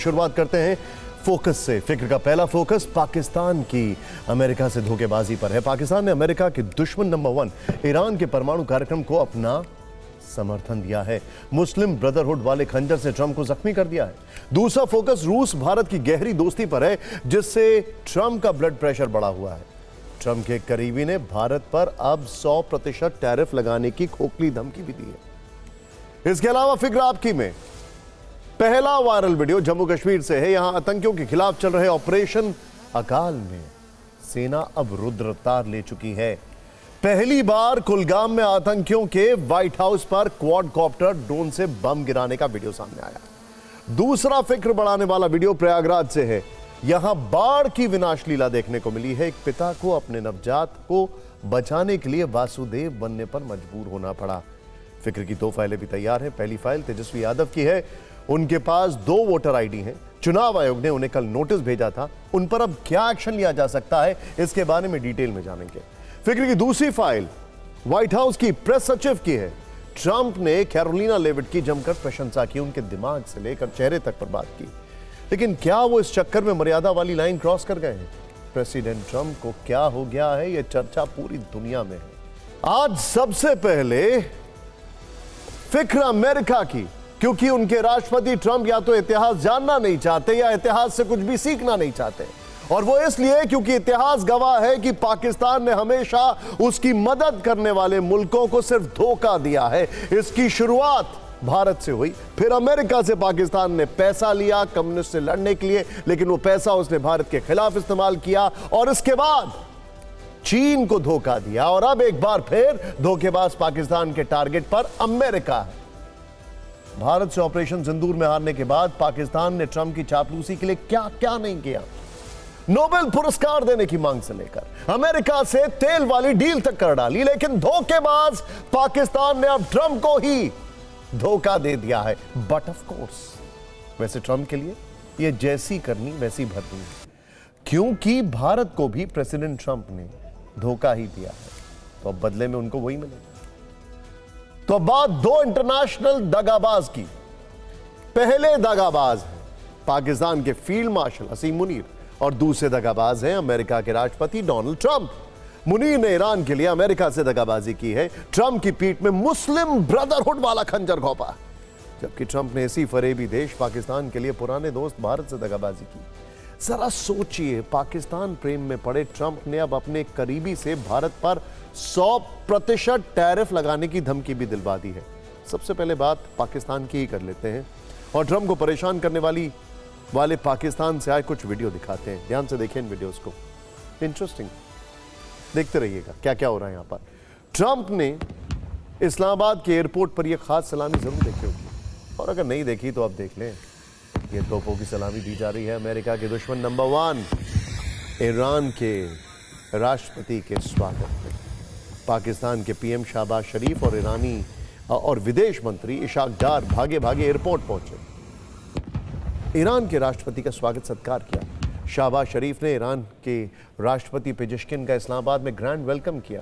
शुरुआत करते हैं फोकस से। फिक्र का पहला फोकस पाकिस्तान की अमेरिका से धोखेबाजी पर है। पाकिस्तान ने अमेरिका के दुश्मन नंबर 1 ईरान के परमाणु कार्यक्रम को अपना समर्थन दिया है। मुस्लिम ब्रदरहुड वाले खंजर से ट्रंप को जख्मी कर दिया है। दूसरा फोकस रूस भारत की गहरी दोस्ती पर है, जिससे ट्रंप का ब्लड प्रेशर बढ़ा हुआ है। ट्रंप के करीबी ने भारत पर अब 100% टैरिफ लगाने की खोखली धमकी भी दी है। इसके अलावा फिक्र आपकी में पहला वायरल वीडियो जम्मू कश्मीर से है। यहां आतंकियों के खिलाफ चल रहे ऑपरेशन अकाल में सेना अब रुद्र अवतार ले चुकी है। पहली बार कुलगाम में आतंकियों के व्हाइट हाउस पर क्वाडकॉप्टर ड्रोन से बम गिराने का वीडियो सामने आया। दूसरा फिक्र बढ़ाने वाला वीडियो प्रयागराज से है। यहां बाढ़ की विनाश लीला देखने को मिली है। एक पिता को अपने नवजात को बचाने के लिए वासुदेव बनने पर मजबूर होना पड़ा। फिक्र की 2 फाइलें भी तैयार हैं। पहली फाइल तेजस्वी यादव की है। उनके पास 2 वोटर आईडी हैं। चुनाव आयोग ने उन्हें कल नोटिस भेजा था। उन पर अब क्या एक्शन लिया जा सकता है, इसके बारे में डिटेल में जानेंगे। फिक्र की दूसरी फाइल व्हाइट हाउस की प्रेस सचिव की है। ट्रंप ने कैरोलिना लेविट की जमकर प्रशंसा की, उनके दिमाग से लेकर चेहरे तक पर बात की। लेकिन क्या वो इस चक्कर में मर्यादा वाली लाइन क्रॉस कर गए हैं? प्रेसिडेंट ट्रंप को क्या हो गया है, यह चर्चा पूरी दुनिया में है। आज सबसे पहले फिक्र अमेरिका की, क्योंकि उनके राष्ट्रपति ट्रंप या तो इतिहास जानना नहीं चाहते या इतिहास से कुछ भी सीखना नहीं चाहते। और वो इसलिए क्योंकि इतिहास गवाह है कि पाकिस्तान ने हमेशा उसकी मदद करने वाले मुल्कों को सिर्फ धोखा दिया है। इसकी शुरुआत भारत से हुई, फिर अमेरिका से पाकिस्तान ने पैसा लिया कम्युनिस्ट से लड़ने के लिए, लेकिन वो पैसा उसने भारत के खिलाफ इस्तेमाल किया और इसके बाद चीन को धोखा दिया। और अब एक बार फिर धोखेबाज पाकिस्तान के टारगेट पर अमेरिका है। भारत से ऑपरेशन सिंदूर में हारने के बाद पाकिस्तान ने ट्रंप की चापलूसी के लिए क्या क्या नहीं किया। नोबेल पुरस्कार देने की मांग से लेकर अमेरिका से तेल वाली डील तक कर डाली, लेकिन धोखेबाज पाकिस्तान ने अब ट्रंप को ही धोखा दे दिया है। बट ऑफ कोर्स वैसे ट्रंप के लिए यह जैसी करनी वैसी भरनी है, क्योंकि भारत को भी प्रेसिडेंट ट्रंप ने धोखा ही दिया है, तो अब बदले में उनको वही मिलेगा। तो अब बात 2 इंटरनेशनल दगाबाज की। पहले दगाबाज हैं पाकिस्तान के फील्ड मार्शल असीम मुनीर और दूसरे दगाबाज हैं अमेरिका के राष्ट्रपति डोनाल्ड ट्रंप। मुनीर ने ईरान के लिए अमेरिका से दगाबाजी की है। ट्रंप की पीठ में मुस्लिम ब्रदरहुड वाला खंजर घोंपा, जबकि ट्रंप ने इसी फरेबी देश पाकिस्तान के लिए पुराने दोस्त भारत से दगाबाजी की। जरा सोचिए, पाकिस्तान प्रेम में पड़े ट्रंप ने अब अपने करीबी से भारत पर 100% टैरिफ लगाने की धमकी भी दिलवा दी है। सबसे पहले बात पाकिस्तान की ही कर लेते हैं और ट्रंप को परेशान करने वाले पाकिस्तान से आए कुछ वीडियो दिखाते हैं। ध्यान से देखें इन वीडियोस को, इंटरेस्टिंग, देखते रहिएगा क्या क्या हो रहा है यहां पर। ट्रंप ने इस्लामाबाद के एयरपोर्ट पर यह खास सलामी जरूर देखी होगी, और अगर नहीं देखी तो आप देख लें। ये तोपों की सलामी दी जा रही है अमेरिका के दुश्मन नंबर 1 ईरान के राष्ट्रपति के स्वागत में। पाकिस्तान के पीएम शहबाज शरीफ और ईरानी और विदेश मंत्री इशाक डार भागे भागे एयरपोर्ट पहुंचे। ईरान के राष्ट्रपति का स्वागत सत्कार किया। शहबाज शरीफ ने ईरान के राष्ट्रपति पेजेश्किन का इस्लामाबाद में ग्रैंड वेलकम किया।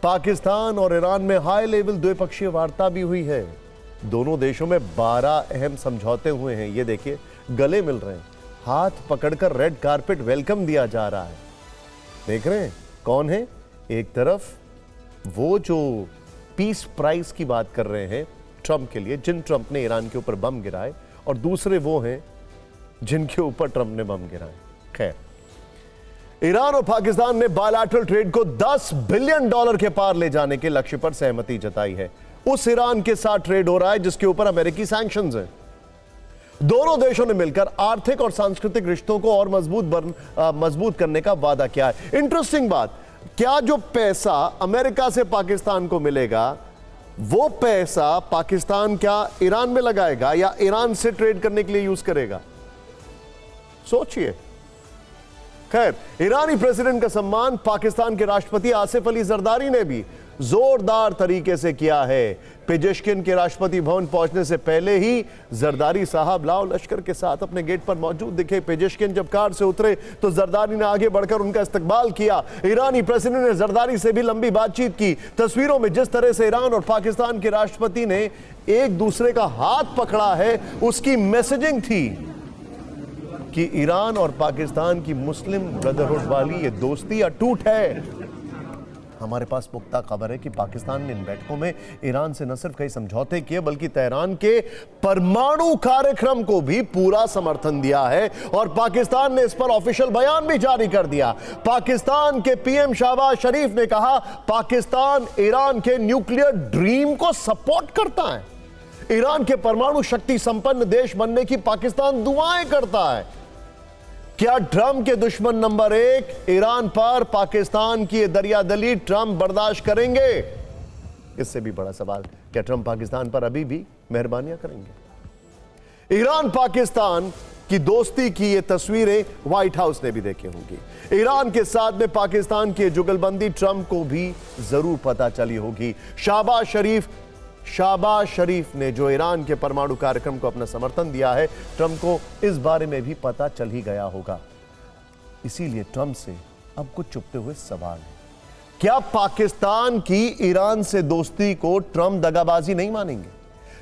पाकिस्तान और ईरान में हाई लेवल द्विपक्षीय वार्ता भी हुई है। दोनों देशों में 12 अहम समझौते हुए हैं। ये देखिए, गले मिल रहे हैं, हाथ पकड़कर रेड कारपेट वेलकम दिया जा रहा है। देख रहे हैं कौन है? एक तरफ वो जो पीस प्राइज की बात कर रहे हैं ट्रंप के लिए, जिन ट्रंप ने ईरान के ऊपर बम गिराए, और दूसरे वो हैं जिनके ऊपर ट्रंप ने बम गिराए। खैर, ईरान और पाकिस्तान ने बायलैटरल ट्रेड को $10 बिलियन के पार ले जाने के लक्ष्य पर सहमति जताई है। उस ईरान के साथ ट्रेड हो रहा है जिसके ऊपर अमेरिकी सैंक्शंस हैं। दोनों देशों ने मिलकर आर्थिक और सांस्कृतिक रिश्तों को और मजबूत करने का वादा किया है। इंटरेस्टिंग बात, क्या जो पैसा अमेरिका से पाकिस्तान को मिलेगा, वो पैसा पाकिस्तान क्या ईरान में लगाएगा या ईरान से ट्रेड करने के लिए यूज करेगा? सोचिए। खैर, ईरानी प्रेसिडेंट का सम्मान पाकिस्तान के राष्ट्रपति आसिफ अली जरदारी ने भी जोरदार तरीके से किया है। पेजेश्किन के राष्ट्रपति भवन पहुंचने से पहले ही जरदारी साहब लाओ लश्कर के साथ अपने गेट पर मौजूद दिखे। पेजेश्किन जब कार से उतरे तो जरदारी ने आगे बढ़कर उनका इस्तकबाल किया। ईरानी प्रेसिडेंट ने जरदारी से भी लंबी बातचीत की। तस्वीरों में जिस तरह से ईरान और पाकिस्तान के राष्ट्रपति ने एक दूसरे का हाथ पकड़ा है, उसकी मैसेजिंग थी। कि ईरान और पाकिस्तान की मुस्लिम ब्रदरहुड वाली ये दोस्ती अटूट है। हमारे पास पुख्ता खबर है कि पाकिस्तान ने इन बैठकों में ईरान से न सिर्फ कई समझौते किए बल्कि तेहरान के परमाणु कार्यक्रम को भी पूरा समर्थन दिया है और पाकिस्तान ने इस पर ऑफिशियल बयान भी जारी कर दिया। पाकिस्तान के पीएम शहबाज शरीफ ने कहा, पाकिस्तान ईरान के न्यूक्लियर ड्रीम को सपोर्ट करता है। ईरान के परमाणु शक्ति संपन्न देश बनने की पाकिस्तान दुआएं करता है। क्या ट्रंप के दुश्मन नंबर 1 ईरान पर पाकिस्तान की दरियादली ट्रंप बर्दाश्त करेंगे? इससे भी बड़ा सवाल, क्या ट्रंप पाकिस्तान पर अभी भी मेहरबानियां करेंगे? ईरान पाकिस्तान की दोस्ती की ये तस्वीरें व्हाइट हाउस ने भी देखी होंगी। ईरान के साथ में पाकिस्तान की जुगलबंदी ट्रंप को भी जरूर पता चली होगी। शहबाज शरीफ ने जो ईरान के परमाणु कार्यक्रम को अपना समर्थन दिया है, ट्रंप को इस बारे में भी पता चल ही गया होगा। इसीलिए ट्रंप से अब कुछ चुपते हुए सवाल है, क्या पाकिस्तान की ईरान से दोस्ती को ट्रंप दगाबाजी नहीं मानेंगे?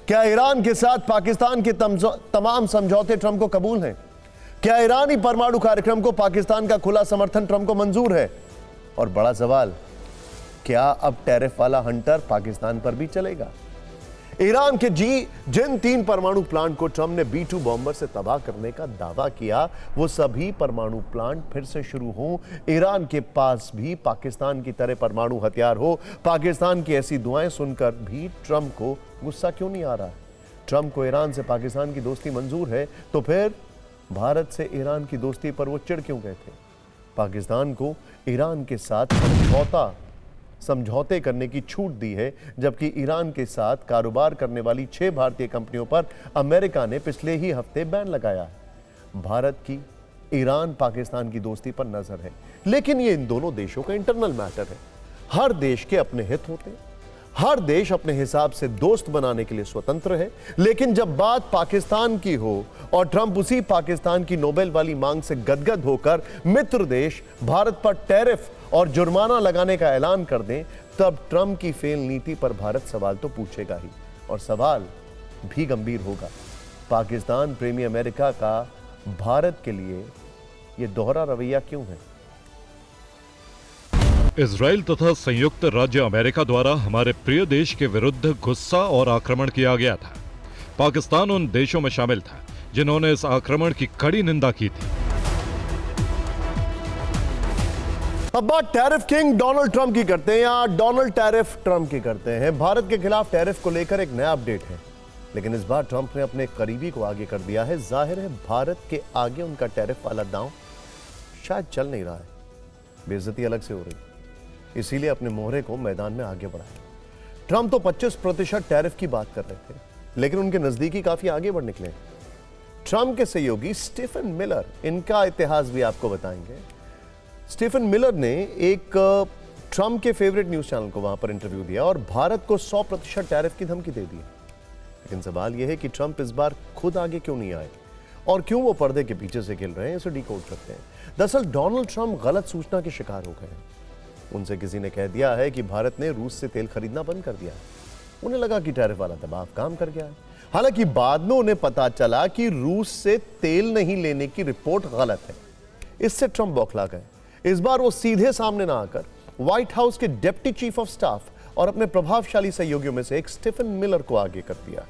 क्या ईरान के साथ पाकिस्तान के तमाम समझौते ट्रंप को कबूल हैं? क्या ईरानी परमाणु कार्यक्रम को पाकिस्तान का खुला समर्थन ट्रंप को मंजूर है? और बड़ा सवाल, क्या अब टैरिफ वाला हंटर पाकिस्तान पर भी चलेगा? ईरान के जिन 3 परमाणु प्लांट को ट्रंप ने B-2 बॉम्बर से तबाह करने का दावा किया, वो सभी परमाणु प्लांट फिर से शुरू हों। ईरान के पास भी पाकिस्तान की तरह परमाणु हथियार हो। पाकिस्तान की ऐसी दुआएं सुनकर भी ट्रंप को गुस्सा क्यों नहीं आ रहा? ट्रंप को ईरान से पाकिस्तान की दोस्ती मंजूर है, तो फिर भारत से ईरान की दोस्ती पर वो चिढ़ क्यों गए थे? पाकिस्तान को ईरान के साथ समझौते करने की छूट दी है, जबकि ईरान के साथ कारोबार करने वाली 6 भारतीय कंपनियों पर अमेरिका ने पिछले ही हफ्ते बैन लगाया है। भारत की ईरान पाकिस्तान की दोस्ती पर नजर है, लेकिन ये इन दोनों देशों का इंटरनल मैटर है। हर देश के अपने हित होते हैं, हर देश अपने हिसाब से दोस्त बनाने के लिए स्वतंत्र है। लेकिन जब बात पाकिस्तान की हो और ट्रंप उसी पाकिस्तान की नोबेल वाली मांग से गदगद होकर मित्र देश भारत पर टैरिफ और जुर्माना लगाने का ऐलान कर दें, तब ट्रंप की फेल नीति पर भारत सवाल तो पूछेगा ही, और सवाल भी गंभीर होगा। पाकिस्तान प्रेमी अमेरिका का भारत के लिए यह दोहरा रवैया क्यों है? इजराइल तथा संयुक्त राज्य अमेरिका द्वारा हमारे प्रिय देश के विरुद्ध गुस्सा और आक्रमण किया गया था। पाकिस्तान उन देशों में शामिल था जिन्होंने इस आक्रमण की कड़ी निंदा की थी। अब बात टैरिफ किंग डोनाल्ड ट्रंप की करते हैं, या डोनाल्ड टैरिफ ट्रंप की करते हैं। भारत के खिलाफ टैरिफ को लेकर एक नया अपडेट है, लेकिन इस बार ट्रंप ने अपने करीबी को आगे कर दिया है। जाहिर है भारत के आगे उनका टैरिफ वाला दांव शायद चल नहीं रहा है, बेइज्जती अलग से हो रही, इसीलिए अपने मोहरे को मैदान में आगे बढ़ाया। ट्रंप तो 25% टैरिफ की बात कर रहे थे, लेकिन उनके नजदीकी काफी आगे बढ़ निकले। ट्रंप के सहयोगी स्टीफन मिलर, इनका इतिहास भी आपको बताएंगे। स्टीफन मिलर ने एक ट्रंप के फेवरेट न्यूज चैनल को वहां पर इंटरव्यू दिया और भारत को 100% टैरिफ की धमकी दे दी। लेकिन सवाल यह है कि ट्रंप इस बार खुद आगे क्यों नहीं आए और क्यों वो पर्दे के पीछे से खेल रहे हैं, इसे डिकोड करते हैं। दरअसल डोनाल्ड ट्रंप गलत सूचना के शिकार हो गए हैं। उनसे किसी ने कह दिया है कि भारत ने रूस से तेल खरीदना बंद कर दिया है। उन्हें लगा कि टैरिफ वाला दबाव काम कर गया है। हालांकि बाद में उन्हें पता चला कि रूस से तेल नहीं लेने की रिपोर्ट गलत है। इससे ट्रंप बौखला गए। इस बार वो सीधे सामने ना आकर व्हाइट हाउस के डिप्टी चीफ ऑफ स्टाफ और अपने प्रभावशाली सहयोगियों में से एक स्टीफन मिलर को आगे कर दिया है।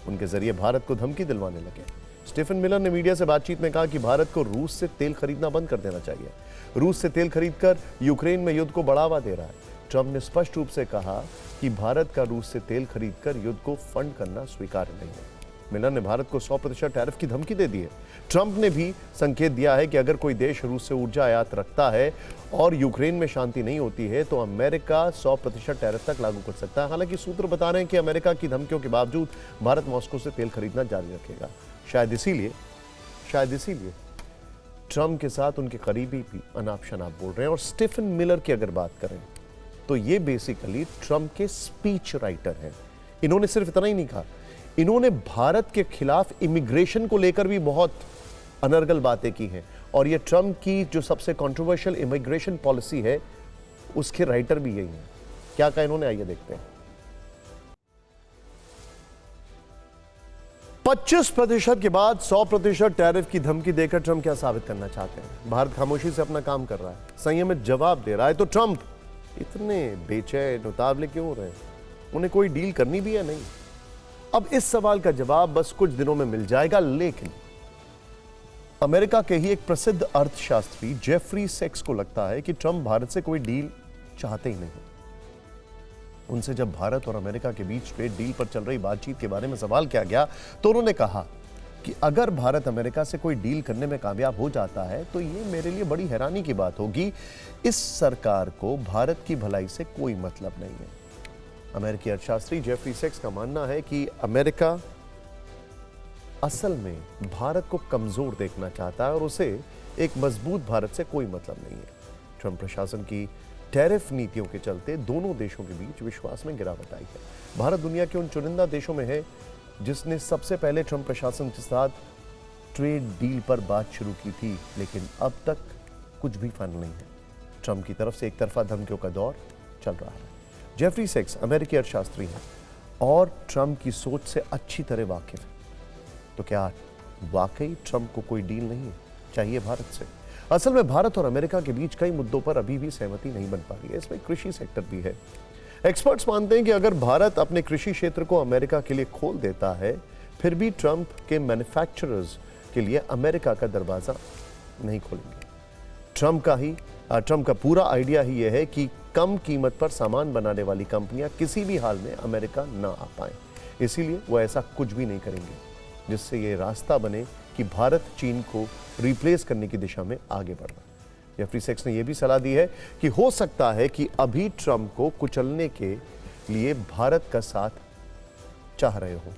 उनके जरिए भारत को धमकी दिलवाने लगे। स्टीफन मिलर ने मीडिया से बातचीत में कहा कि भारत को रूस से तेल खरीदना बंद कर देना चाहिए। रूस से तेल खरीदकर यूक्रेन में युद्ध को बढ़ावा दे रहा है। ट्रंप ने स्पष्ट रूप से कहा कि भारत का रूस से तेल खरीदकर युद्ध को फंड करना स्वीकार्य नहीं है। मिलर ने भारत को 100% टैरिफ की धमकी दे दी है। ट्रंप ने भी संकेत दिया है कि अगर कोई देश रूस से ऊर्जा आयात रखता है और यूक्रेन में शांति नहीं होती है तो अमेरिका 100% टैरिफ तक लागू कर सकता है। हालांकि सूत्र बता रहे हैं कि अमेरिका की धमकियों के बावजूद भारत मॉस्को से तेल खरीदना जारी रखेगा। शायद इसीलिए ट्रंप के साथ उनके करीबी भी अनाप शनाप बोल रहे हैं। और स्टीफन मिलर की अगर बात करें तो ये बेसिकली ट्रंप के स्पीच राइटर हैं। इन्होंने सिर्फ इतना ही नहीं कहा, इन्होंने भारत के खिलाफ इमिग्रेशन को लेकर भी बहुत अनर्गल बातें की हैं। और ये ट्रंप की जो सबसे कंट्रोवर्शियल इमिग्रेशन पॉलिसी है उसके राइटर भी यही हैं। क्या कहा इन्होंने, आइए देखते हैं। 25% के बाद 100% टैरिफ की धमकी देकर ट्रंप क्या साबित करना चाहते हैं? भारत खामोशी से अपना काम कर रहा है, संयमित जवाब दे रहा है, तो ट्रंप इतने बेचैन उतावले क्यों हो रहे हैं? उन्हें कोई डील करनी भी है? नहीं। अब इस सवाल का जवाब बस कुछ दिनों में मिल जाएगा, लेकिन अमेरिका के ही एक प्रसिद्ध अर्थशास्त्री जेफरी सेक्स को लगता है कि ट्रंप भारत से कोई डील चाहते ही नहीं। उनसे जब भारत और अमेरिका के बीच ट्रेड डील पर चल रही बातचीत के बारे में सवाल किया गया तो उन्होंने कहा कि अगर भारत अमेरिका से कोई डील करने में कामयाब हो जाता है तो ये मेरे लिए बड़ी हैरानी की बात होगी। इस सरकार को भारत की भलाई से कोई मतलब नहीं है। अमेरिकी अर्थशास्त्री जेफरी सेक्स का मानना है कि अमेरिका असल में भारत को कमजोर देखना चाहता है और उसे एक मजबूत भारत से कोई मतलब नहीं है। ट्रंप प्रशासन की टैरिफ नीतियों के चलते दोनों देशों के बीच विश्वास में गिरावट आई है। भारत दुनिया के उन चुनिंदा देशों में है जिसने सबसे पहले ट्रंप प्रशासन के साथ ट्रेड डील पर बात शुरू की थी, लेकिन अब तक कुछ भी फाइनल नहीं है। ट्रंप की तरफ से एक तरफा धमकियों का दौर चल रहा है। जेफरी सेक्स अमेरिकी अर्थशास्त्री है और ट्रंप की सोच से अच्छी तरह वाकिफ है। तो क्या वाकई ट्रंप को कोई डील नहीं चाहिए भारत से? असल में भारत और अमेरिका के बीच कई मुद्दों पर अभी भी सहमति नहीं बन पा रही है। इसमें कृषि सेक्टर भी है। एक्सपर्ट्स मानते हैं कि अगर भारत अपने कृषि क्षेत्र को अमेरिका के लिए खोल देता है, फिर भी ट्रंप के मैन्युफैक्चरर्स के लिए अमेरिका का दरवाजा नहीं खोलेंगे। ट्रंप का पूरा आइडिया ही यह है कि कम कीमत पर सामान बनाने वाली कंपनियां किसी भी हाल में अमेरिका ना आ पाए। इसीलिए वो ऐसा कुछ भी नहीं करेंगे जिससे ये रास्ता बने कि भारत चीन को रिप्लेस करने की दिशा में आगे बढ़ रहा है। जेफरी सेक्स ने यह भी सलाह दी है कि हो सकता है कि अभी ट्रंप को कुचलने के लिए भारत का साथ चाह रहे हो।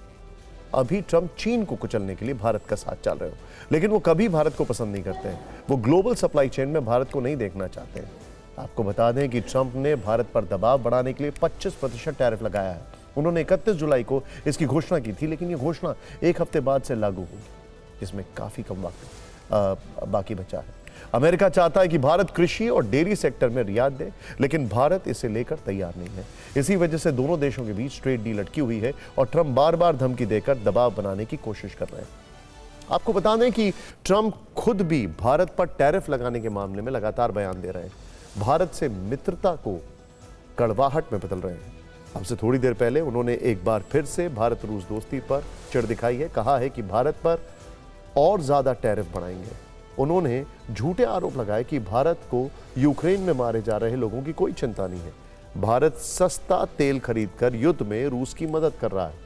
अभी ट्रंप चीन को कुचलने के लिए भारत का साथ चल रहे हो, लेकिन वो कभी भारत को पसंद नहीं करते हैं। वो ग्लोबल सप्लाई चेन में भारत को नहीं देखना चाहते हैं। आपको बता दें कि ट्रंप ने भारत पर दबाव बढ़ाने के लिए 25% टैरिफ लगाया है। उन्होंने 31 जुलाई को इसकी घोषणा की थी, लेकिन ये घोषणा एक हफ्ते बाद से लागू होगी। इसमें काफी कम वक्त बाकी बचा है। अमेरिका चाहता है कि भारत कृषि और डेयरी सेक्टर में रियायत दे, लेकिन भारत इसे लेकर तैयार नहीं है। इसी वजह से दोनों देशों के बीच ट्रेड डील अटकी हुई है और ट्रंप बार बार धमकी देकर दबाव बनाने की कोशिश कर रहे हैं। आपको बता दें कि ट्रंप खुद भी भारत पर टैरिफ लगाने के मामले में लगातार बयान दे रहे हैं। भारत से मित्रता को कड़वाहट में बदल रहे हैं। अब से थोड़ी देर पहले उन्होंने एक बार फिर से भारत रूस दोस्ती पर चिढ़ दिखाई है। कहा है कि भारत पर और ज्यादा टैरिफ बढ़ाएंगे। उन्होंने झूठे आरोप लगाए कि भारत को यूक्रेन में मारे जा रहे लोगों की कोई चिंता नहीं है। भारत सस्ता तेल खरीदकर युद्ध में रूस की मदद कर रहा है।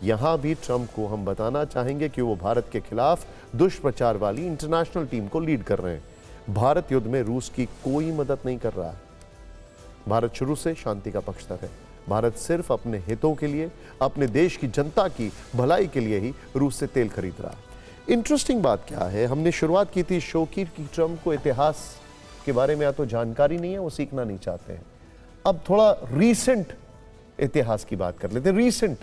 यहां भी ट्रंप को हम बताना चाहेंगे कि वो भारत के खिलाफ दुष्प्रचार वाली इंटरनेशनल टीम को लीड कर रहे हैं। भारत युद्ध में रूस की कोई मदद नहीं कर रहा है। भारत शुरू से शांति का पक्षधर है। भारत सिर्फ अपने हितों के लिए, अपने देश की जनता की भलाई के लिए ही रूस से तेल खरीद रहा है। इंटरेस्टिंग बात क्या है, हमने शुरुआत की थी शो की कि ट्रंप को इतिहास के बारे में या तो जानकारी नहीं है, वो सीखना नहीं चाहते हैं। अब थोड़ा रीसेंट इतिहास की बात कर लेते हैं। रीसेंट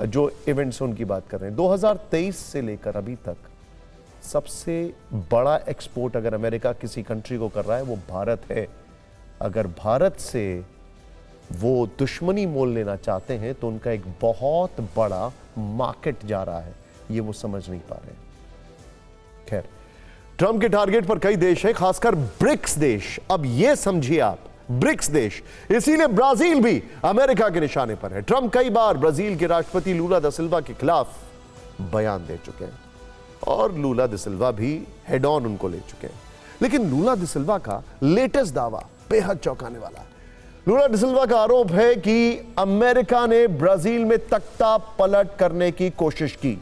जो इवेंट्स उनकी बात कर रहे हैं, 2023 से लेकर अभी तक सबसे बड़ा एक्सपोर्ट अगर अमेरिका किसी कंट्री को कर रहा है वो भारत है। अगर भारत से वो दुश्मनी मोल लेना चाहते हैं तो उनका एक बहुत बड़ा मार्केट जा रहा है, ये वो समझ नहीं पा रहे हैं। खैर, ट्रंप के टारगेट पर कई देश हैं, खासकर ब्रिक्स देश। अब ये समझिए आप, ब्रिक्स देश, इसीलिए ब्राजील भी अमेरिका के निशाने पर है। ट्रंप कई बार ब्राजील के राष्ट्रपति लूला दा सिल्वा के खिलाफ बयान दे चुके हैं और लूला दा सिल्वा भी हेड ऑन उनको ले चुके हैं। लेकिन लूला दा सिल्वा का लेटेस्ट दावा बेहद चौंकाने वाला है। लूला दा सिल्वा का आरोप है कि अमेरिका ने ब्राजील में तख्ता पलट करने की कोशिश की,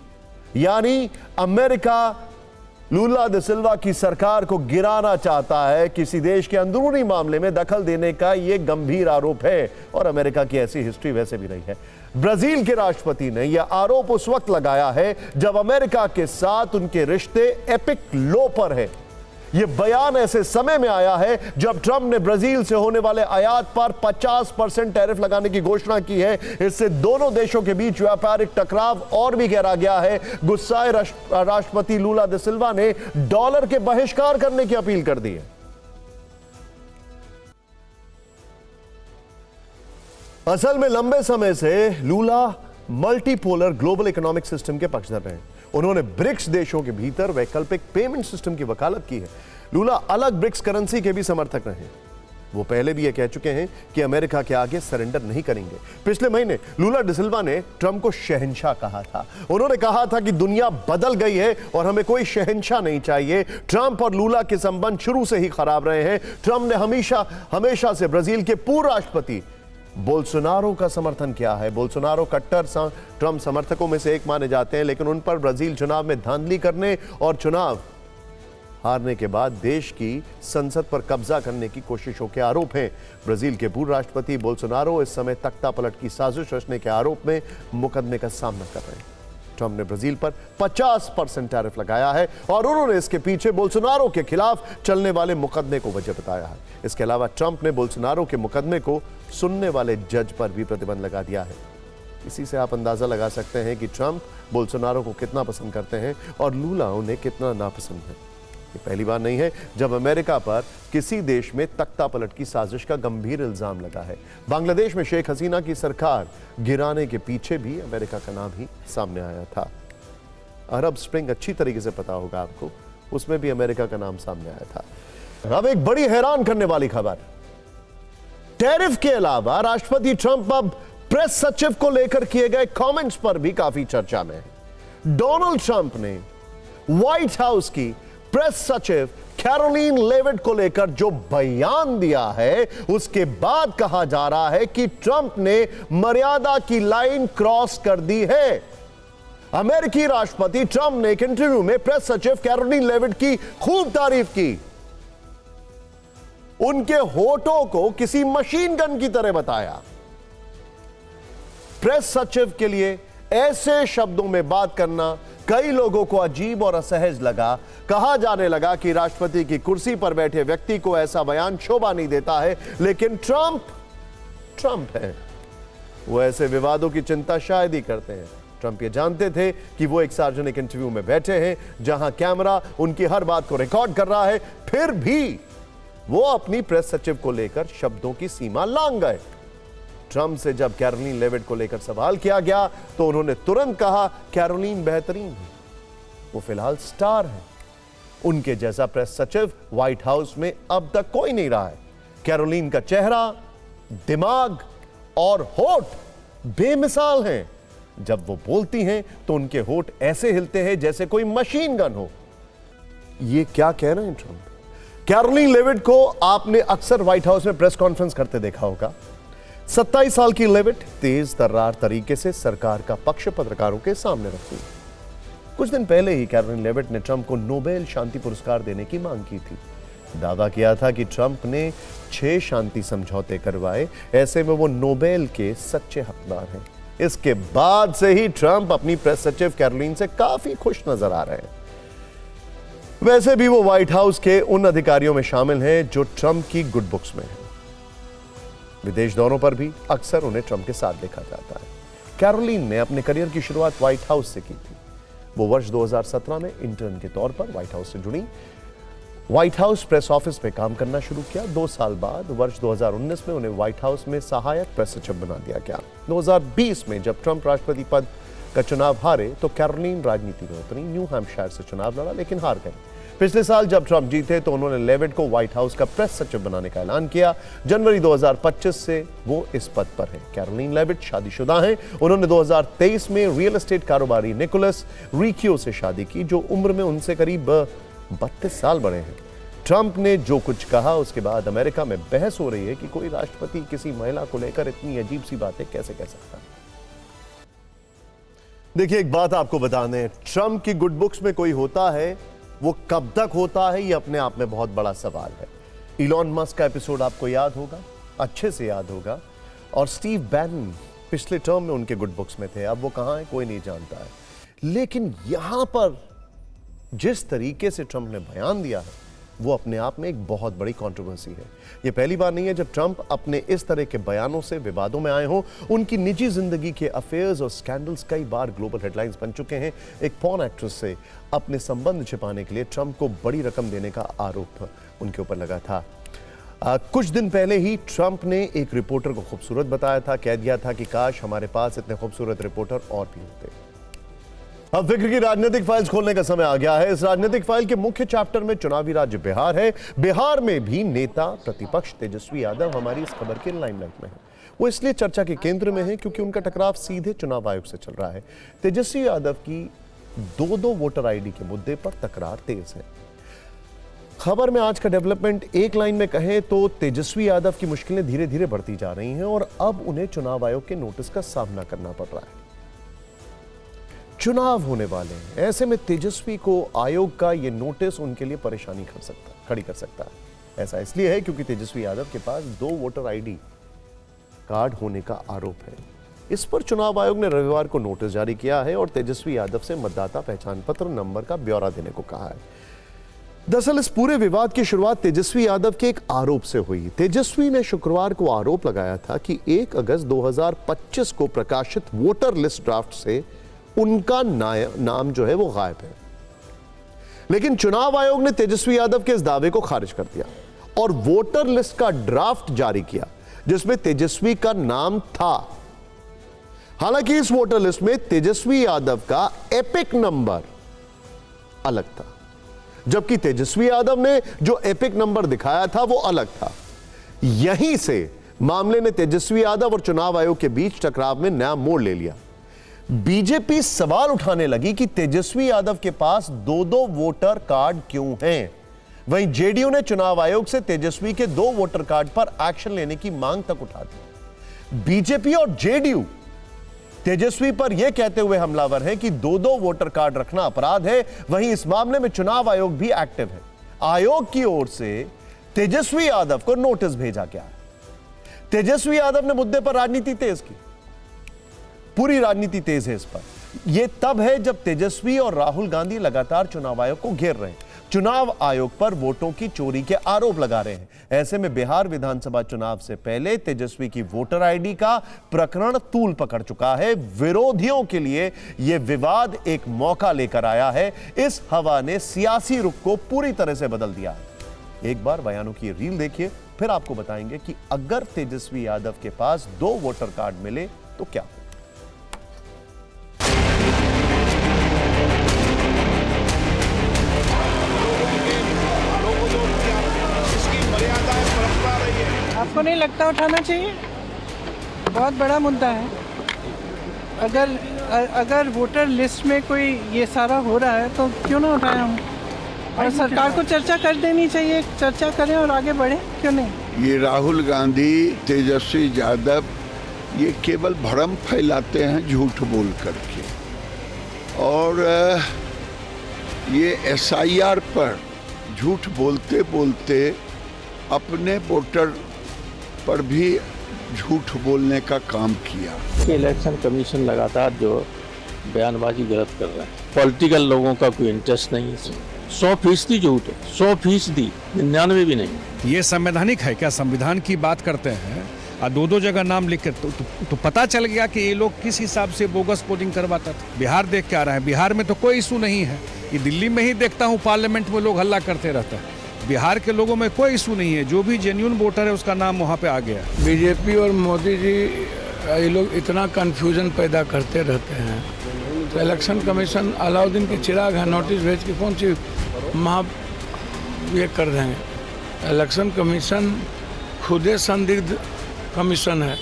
यानी अमेरिका लूला दा सिल्वा की सरकार को गिराना चाहता है। किसी देश के अंदरूनी मामले में दखल देने का यह गंभीर आरोप है और अमेरिका की ऐसी हिस्ट्री वैसे भी रही है। ब्राजील के राष्ट्रपति ने यह आरोप उस वक्त लगाया है जब अमेरिका के साथ उनके रिश्ते एपिक लो पर है। यह बयान ऐसे समय में आया है जब ट्रंप ने ब्राजील से होने वाले आयात पर 50% टैरिफ लगाने की घोषणा की है। इससे दोनों देशों के बीच व्यापारिक टकराव और भी गहरा गया है। गुस्साए राष्ट्रपति लूला दा सिल्वा ने डॉलर के बहिष्कार करने की अपील कर दी है। असल में लंबे समय से लूला मल्टीपोलर ग्लोबल इकोनॉमिक सिस्टम के पक्षधर रहे हैं। उन्होंने ब्रिक्स देशों के भीतर वैकल्पिक पेमेंट सिस्टम की वकालत की है। लूला अलग ब्रिक्स करेंसी के भी समर्थक रहे। वो पहले भी ये कह चुके हैं कि अमेरिका के आगे सरेंडर नहीं करेंगे। पिछले महीने लूला डिसिल्वा ने ट्रंप को शहंशाह कहा था। उन्होंने कहा था कि दुनिया बदल गई है और हमें कोई शहंशाह नहीं चाहिए। ट्रंप और लूला के संबंध शुरू से ही खराब रहे हैं। ट्रंप ने हमेशा से ब्राजील के पूर्व राष्ट्रपति बोल्सोनारो का समर्थन किया है। बोल्सोनारो कट्टर ट्रंप समर्थकों में से एक माने जाते हैं, लेकिन उन पर ब्राजील चुनाव में धांधली करने और चुनाव हारने के बाद देश की संसद पर कब्जा करने की कोशिशों के आरोप हैं। ब्राजील के पूर्व राष्ट्रपति बोल्सोनारो इस समय तख्ता पलट की साजिश रचने के आरोप में मुकदमे का सामना कर रहे हैं। ट्रंप ने ब्राजील पर 50% टैरिफ लगाया है और उन्होंने इसके पीछे बोल्सोनारो के खिलाफ चलने वाले मुकदमे को वजह बताया है। इसके अलावा ट्रंप ने बोल्सोनारो के मुकदमे को सुनने वाले जज पर भी प्रतिबंध लगा दिया है। इसी से आप अंदाजा लगा सकते हैं कि ट्रंप बोल्सोनारो को कितना पसंद करते हैं और लूला उन्हें कितना नापसंद है। ये पहली बार नहीं है जब अमेरिका पर किसी देश में तख्ता पलट की साजिश का गंभीर इल्जाम लगा है। बांग्लादेश में शेख हसीना की सरकार गिराने के पीछे भी अमेरिका का नाम ही सामने आया था। अरब स्प्रिंग अच्छी तरीके से पता होगा आपको, उसमें भी अमेरिका का नाम सामने आया था। अब एक बड़ी हैरान करने वाली खबर, टैरिफ के अलावा राष्ट्रपति ट्रंप अब प्रेस सचिव को लेकर किए गए कमेंट्स पर भी काफी चर्चा में है। डोनाल्ड ट्रंप ने व्हाइट हाउस की प्रेस सचिव कैरोलिन लेविट को लेकर जो बयान दिया है, उसके बाद कहा जा रहा है कि ट्रंप ने मर्यादा की लाइन क्रॉस कर दी है। अमेरिकी राष्ट्रपति ट्रंप ने एक इंटरव्यू में प्रेस सचिव कैरोलिन लेविट की खूब तारीफ की। उनके होठों को किसी मशीन गन की तरह बताया। प्रेस सचिव के लिए ऐसे शब्दों में बात करना कई लोगों को अजीब और असहज लगा। कहा जाने लगा कि राष्ट्रपति की कुर्सी पर बैठे व्यक्ति को ऐसा बयान शोभा नहीं देता है, लेकिन ट्रंप है, वो ऐसे विवादों की चिंता शायद ही करते हैं। ट्रंप ये जानते थे कि वो एक सार्वजनिक इंटरव्यू में बैठे हैं जहां कैमरा उनकी हर बात को रिकॉर्ड कर रहा है, फिर भी वो अपनी प्रेस सचिव को लेकर शब्दों की सीमा लांघ गए। ट्रंप से जब कैरोलिन लेविट को लेकर सवाल किया गया तो उन्होंने तुरंत कहा कैरोलिन बेहतरीन है, वो फिलहाल स्टार है, उनके जैसा प्रेस सचिव व्हाइट हाउस में अब तक कोई नहीं रहा है। कैरोलिन का चेहरा, दिमाग और होठ बेमिसाल हैं। जब वो बोलती हैं तो उनके होठ ऐसे हिलते हैं जैसे कोई मशीन गन हो। ये क्या कह रहे हैं ट्रंप? कैरोलिन लेविट को आपने अक्सर व्हाइट हाउस में प्रेस कॉन्फ्रेंस करते देखा होगा। 27 साल की लेविट तेज तर्रार तरीके से सरकार का पक्ष पत्रकारों के सामने रखती। कुछ दिन पहले ही कैरोलिन लेविट ने ट्रंप को नोबेल शांति पुरस्कार देने की मांग की थी। दावा किया था कि ट्रंप ने 6 शांति समझौते करवाए, ऐसे में वो नोबेल के सच्चे हकदार हैं। इसके बाद से ही ट्रंप अपनी प्रेस सचिव कैरोलिन से काफी खुश नजर आ रहे हैं। वैसे भी वो व्हाइट हाउस के उन अधिकारियों में शामिल हैं जो ट्रंप की गुड बुक्स में हैं। विदेश दौरों पर भी अक्सर उन्हें ट्रंप के साथ देखा जाता है। कैरोलिन ने अपने करियर की शुरुआत व्हाइट हाउस से की थी। वो वर्ष 2017 में इंटर्न के तौर पर व्हाइट हाउस से जुड़ी। व्हाइट हाउस प्रेस ऑफिस में काम करना शुरू किया। 2 साल बाद वर्ष 2019 में उन्हें व्हाइट हाउस में सहायक प्रेस सचिव बना दिया गया। 2020 में जब ट्रंप राष्ट्रपति पद का चुनाव हारे तो कैरोलिन राजनीति में उतरी। न्यू हैम्पशायर से चुनाव लड़ा लेकिन हार गए। पिछले साल जब ट्रंप जीते तो उन्होंने लेविट को व्हाइट हाउस का प्रेस सचिव बनाने का ऐलान किया। जनवरी 2025 से वो इस पद पर है। कैरोलिन लेविट शादीशुदा हैं। उन्होंने 2023 में रियल एस्टेट कारोबारी निकोलस रिकियो से शादी की, जो उम्र में उनसे करीब 32 साल बड़े हैं। ट्रंप ने जो कुछ कहा उसके बाद अमेरिका में बहस हो रही है कि कोई राष्ट्रपति किसी महिला को लेकर इतनी अजीब सी बातें कैसे कह सकता है। देखिए, एक बात आपको बता दें, ट्रंप की गुड बुक्स में कोई होता है, वो कब तक होता है, ये अपने आप में बहुत बड़ा सवाल है। इलॉन मस्क का एपिसोड आपको याद होगा, अच्छे से याद होगा, और स्टीव बैनन पिछले टर्म में उनके गुड बुक्स में थे। अब वो कहां है कोई नहीं जानता है। लेकिन यहां पर जिस तरीके से ट्रंप ने बयान दिया है वो अपने आप में एक बहुत बड़ी कंट्रोवर्सी है। ये पहली बार नहीं है जब ट्रंप अपने इस तरह के बयानों से विवादों में आए हों। उनकी निजी जिंदगी के अफेयर्स और स्कैंडल्स कई बार ग्लोबल हेडलाइंस बन चुके हैं। एक पॉर्न एक्ट्रेस से अपने संबंध छिपाने के लिए ट्रंप को बड़ी रकम देने का आरोप उनके ऊपर लगा था। कुछ दिन पहले ही ट्रंप ने एक रिपोर्टर को खूबसूरत बताया था, कह दिया था कि काश हमारे पास इतने खूबसूरत रिपोर्टर और भी होते। अब फिक्र की राजनीतिक फाइल्स खोलने का समय आ गया है। इस राजनीतिक फाइल के मुख्य चैप्टर में चुनावी राज्य बिहार है। बिहार में भी नेता प्रतिपक्ष तेजस्वी यादव हमारी इस खबर के लाइमलाइट में है। वो इसलिए चर्चा के केंद्र में है क्योंकि उनका टकराव सीधे चुनाव आयोग से चल रहा है। तेजस्वी यादव की दो वोटर आईडी के मुद्दे पर तकरार तेज है। खबर में आज का डेवलपमेंट एक लाइन में कहें तो तेजस्वी यादव की मुश्किलें धीरे धीरे बढ़ती जा रही हैं और अब उन्हें चुनाव आयोग के नोटिस का सामना करना पड़ रहा है। चुनाव होने वाले हैं, ऐसे में तेजस्वी को आयोग का यह नोटिस उनके लिए परेशानी खड़ी कर सकता है। ऐसा इसलिए है क्योंकि तेजस्वी यादव के पास 2 वोटर आईडी कार्ड होने का आरोप है। इस पर चुनाव आयोग ने रविवार को नोटिस जारी किया है और तेजस्वी यादव से मतदाता पहचान पत्र नंबर का ब्यौरा देने को कहा है। दरअसल इस पूरे विवाद की शुरुआत तेजस्वी यादव के एक आरोप से हुई। तेजस्वी ने शुक्रवार को आरोप लगाया था कि 1 अगस्त 2025 को प्रकाशित वोटर लिस्ट ड्राफ्ट से उनका नाम जो है वो गायब है। लेकिन चुनाव आयोग ने तेजस्वी यादव के इस दावे को खारिज कर दिया और वोटर लिस्ट का ड्राफ्ट जारी किया जिसमें तेजस्वी का नाम था। हालांकि इस वोटर लिस्ट में तेजस्वी यादव का एपिक नंबर अलग था, जबकि तेजस्वी यादव ने जो एपिक नंबर दिखाया था वो अलग था। यहीं से मामले ने तेजस्वी यादव और चुनाव आयोग के बीच टकराव में नया मोड़ ले लिया। बीजेपी सवाल उठाने लगी कि तेजस्वी यादव के पास 2 वोटर कार्ड क्यों हैं। वहीं जेडीयू ने चुनाव आयोग से तेजस्वी के 2 वोटर कार्ड पर एक्शन लेने की मांग तक उठा दी। बीजेपी और जेडीयू तेजस्वी पर यह कहते हुए हमलावर हैं कि 2 वोटर कार्ड रखना अपराध है। वहीं इस मामले में चुनाव आयोग भी एक्टिव है। आयोग की ओर से तेजस्वी यादव को नोटिस भेजा गया है। तेजस्वी यादव ने मुद्दे पर राजनीति तेज की, पूरी राजनीति तेज है इस पर। यह तब है जब तेजस्वी और राहुल गांधी लगातार चुनाव आयोग को घेर रहे हैं, चुनाव आयोग पर वोटों की चोरी के आरोप लगा रहे हैं। ऐसे में बिहार विधानसभा चुनाव से पहले तेजस्वी की वोटर आईडी का प्रकरण तूल पकड़ चुका है। विरोधियों के लिए यह विवाद एक मौका लेकर आया है। इस हवा ने सियासी रुख को पूरी तरह से बदल दिया है। एक बार बयानों की रील देखिए, फिर आपको बताएंगे कि अगर तेजस्वी यादव के पास 2 वोटर कार्ड मिले तो क्या हो। आपको नहीं लगता उठाना चाहिए? बहुत बड़ा मुद्दा है। अगर वोटर लिस्ट में कोई ये सारा हो रहा है तो क्यों ना उठाया हम, और सरकार को चर्चा कर देनी चाहिए। चर्चा करें और आगे बढ़ें, क्यों नहीं। ये राहुल गांधी, तेजस्वी यादव ये केवल भ्रम फैलाते हैं झूठ बोल करके, और ये SIR पर झूठ बोलते बोलते अपने वोटर पर भी झूठ बोलने का काम किया। इलेक्शन कमीशन लगातार जो बयानबाजी गलत कर रहा है, पॉलिटिकल लोगों का कोई इंटरेस्ट नहीं है। 100% झूठ है, 100%, 99 भी नहीं। ये संवैधानिक है क्या? संविधान की बात करते हैं और 2 जगह नाम लिख कर तो पता चल गया कि ये लोग किस हिसाब से बोगस पोलिंग करवाता था। बिहार देख के आ रहा है, बिहार में तो कोई इशू नहीं है। ये दिल्ली में ही देखता हूँ पार्लियामेंट में लोग हल्ला करते रहता है। बिहार के लोगों में कोई इशू नहीं है, जो भी जेन्युइन वोटर है उसका नाम वहाँ पे आ गया। बीजेपी और मोदी जी ये लोग इतना कंफ्यूजन पैदा करते रहते हैं, तो इलेक्शन कमीशन अलाउद्दीन की चिराग है, नोटिस भेज के कौन सी ये कर देंगे। इलेक्शन कमीशन खुदे संदिग्ध कमीशन है।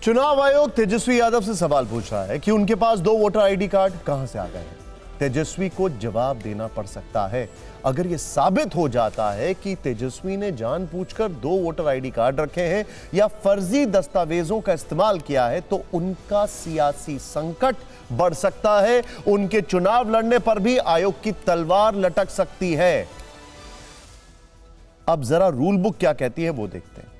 चुनाव आयोग तेजस्वी यादव से सवाल पूछ रहा है कि उनके पास 2 वोटर आईडी कार्ड कहां से आ गए हैं। तेजस्वी को जवाब देना पड़ सकता है। अगर यह साबित हो जाता है कि तेजस्वी ने जानबूझकर 2 वोटर आईडी कार्ड रखे हैं या फर्जी दस्तावेजों का इस्तेमाल किया है तो उनका सियासी संकट बढ़ सकता है। उनके चुनाव लड़ने पर भी आयोग की तलवार लटक सकती है। अब जरा रूल बुक क्या कहती है वो देखते हैं।